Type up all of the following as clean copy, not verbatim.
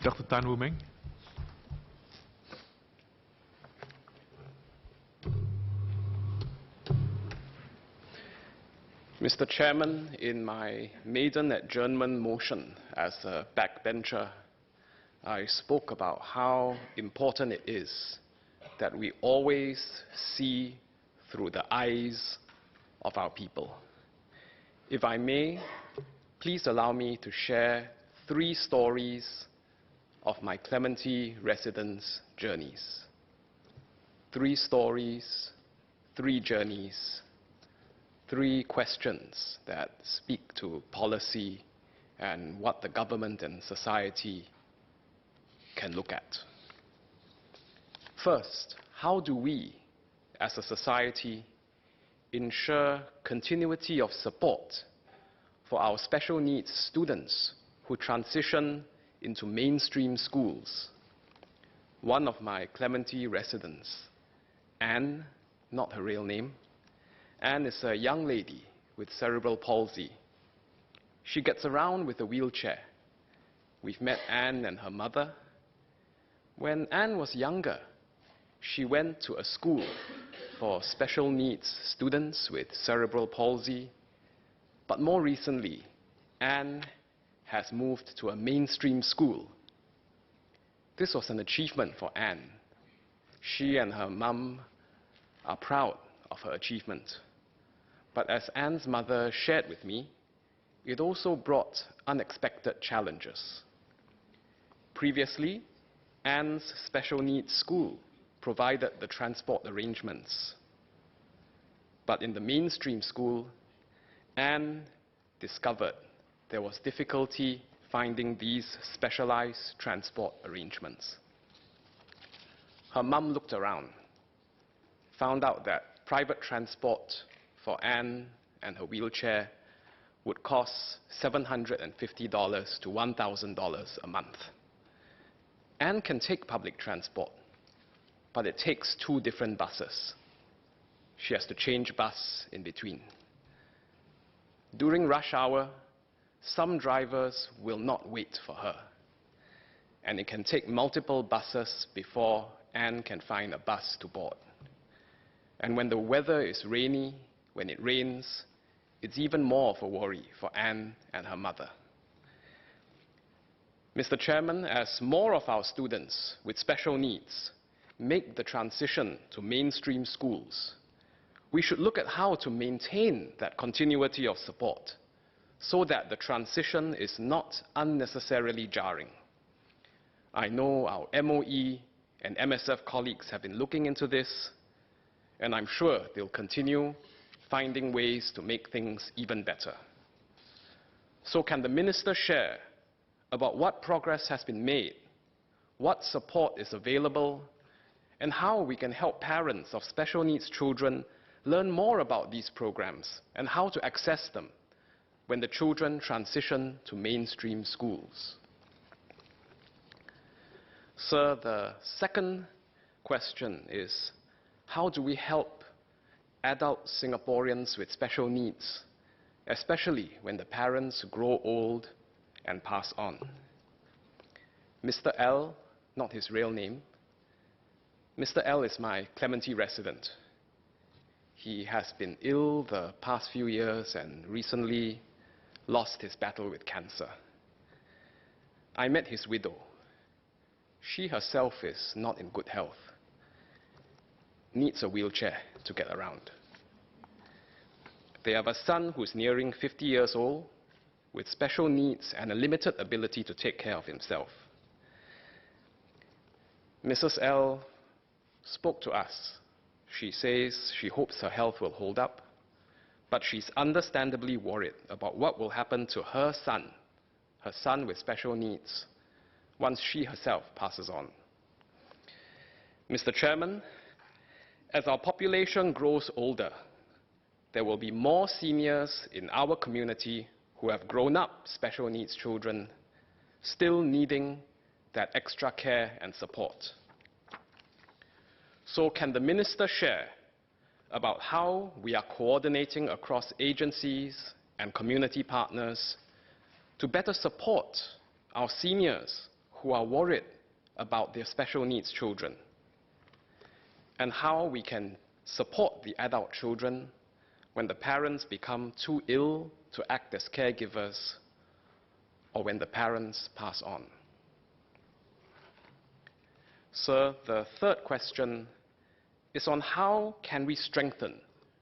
Dr. Tan Wu Meng. Mr. Chairman, in my maiden adjournment motion as a backbencher, I spoke about how important it is that we always see through the eyes of our people. If I may, please allow me to share 3 stories of my Clementi residents' journeys. 3 stories, 3 journeys, 3 questions that speak to policy and what the government and society can look at. First, how do we, as a society, ensure continuity of support for our special needs students who transition into mainstream schools? One of my Clementi residents, Anne, not her real name, Anne is a young lady with cerebral palsy. She gets around with a wheelchair. We've met Anne and her mother. When Anne was younger, she went to a school for special needs students with cerebral palsy. But more recently, Anne has moved to a mainstream school. This was an achievement for Anne. She and her mum are proud of her achievement. But as Anne's mother shared with me, it also brought unexpected challenges. Previously, Anne's special needs school provided the transport arrangements. But in the mainstream school, Anne discovered there was difficulty finding these specialized transport arrangements. Her mum looked around, found out that private transport for Anne and her wheelchair would cost $750 to $1,000 a month. Anne can take public transport, but it takes 2 different buses. She has to change bus in between. During rush hour, some drivers will not wait for her, and it can take multiple buses before Anne can find a bus to board. And when the weather is rainy, when it rains, it's even more of a worry for Anne and her mother. Mr. Chairman, as more of our students with special needs make the transition to mainstream schools, we should look at how to maintain that continuity of support so that the transition is not unnecessarily jarring. I know our MOE and MSF colleagues have been looking into this, and I'm sure they'll continue finding ways to make things even better. So can the Minister share about what progress has been made, what support is available, and how we can help parents of special needs children learn more about these programs and how to access them when the children transition to mainstream schools? Sir, the second question is, how do we help adult Singaporeans with special needs, especially when the parents grow old and pass on? Mr. L, not his real name, Mr. L is my Clementi resident. He has been ill the past few years and recently lost his battle with cancer. I met his widow. She herself is not in good health, needs a wheelchair to get around. They have a son who's nearing 50 years old with special needs and a limited ability to take care of himself. Mrs. L spoke to us. She says she hopes her health will hold up, but she's understandably worried about what will happen to her son with special needs, once she herself passes on. Mr. Chairman, as our population grows older, there will be more seniors in our community who have grown up special needs children, still needing that extra care and support. So can the Minister share about how we are coordinating across agencies and community partners to better support our seniors who are worried about their special needs children, and how we can support the adult children when the parents become too ill to act as caregivers or when the parents pass on. Sir, the third question is on how can we strengthen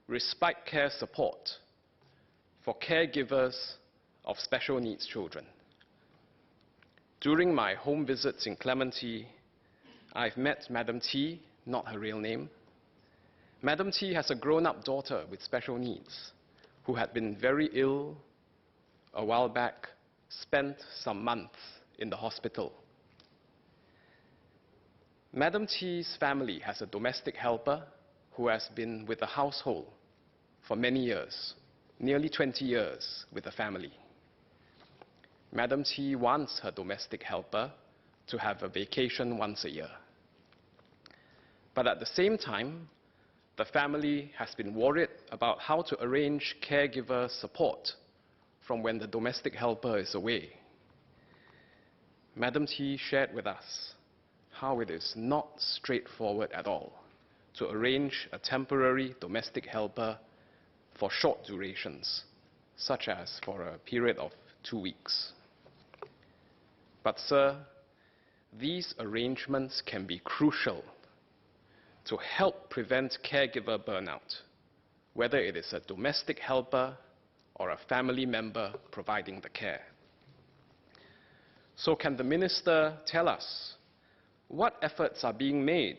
respite care support for caregivers of special needs children. During my home visits in Clementi, I've met Madam T, not her real name. Madam T has a grown-up daughter with special needs who had been very ill a while back, spent some months in the hospital. Madam T's family has a domestic helper who has been with the household for many years, nearly 20 years with the family. Madam T wants her domestic helper to have a vacation once a year. But at the same time, the family has been worried about how to arrange caregiver support from when the domestic helper is away. Madam T shared with us how it is not straightforward at all to arrange a temporary domestic helper for short durations, such as for a period of 2 weeks. But, sir, these arrangements can be crucial to help prevent caregiver burnout, whether it is a domestic helper or a family member providing the care. So can the Minister tell us what efforts are being made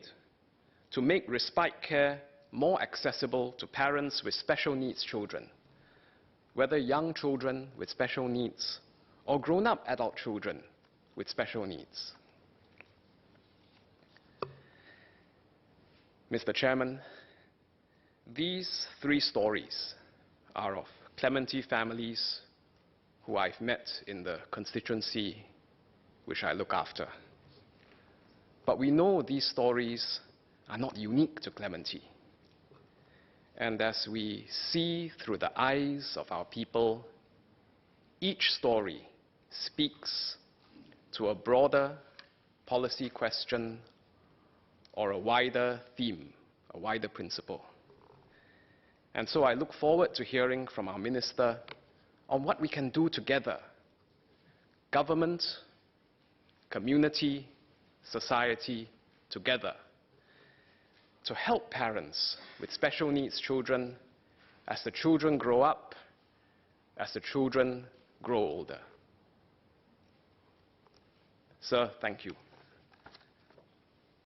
to make respite care more accessible to parents with special needs children, whether young children with special needs or grown-up adult children with special needs? Mr. Chairman, these 3 stories are of Clementi families who I've met in the constituency which I look after. But we know these stories are not unique to Clementi. And as we see through the eyes of our people, each story speaks to a broader policy question or a wider theme, a wider principle. And so I look forward to hearing from our Minister on what we can do together, government, community, society, together, to help parents with special needs children as the children grow up, as the children grow older. Sir, thank you.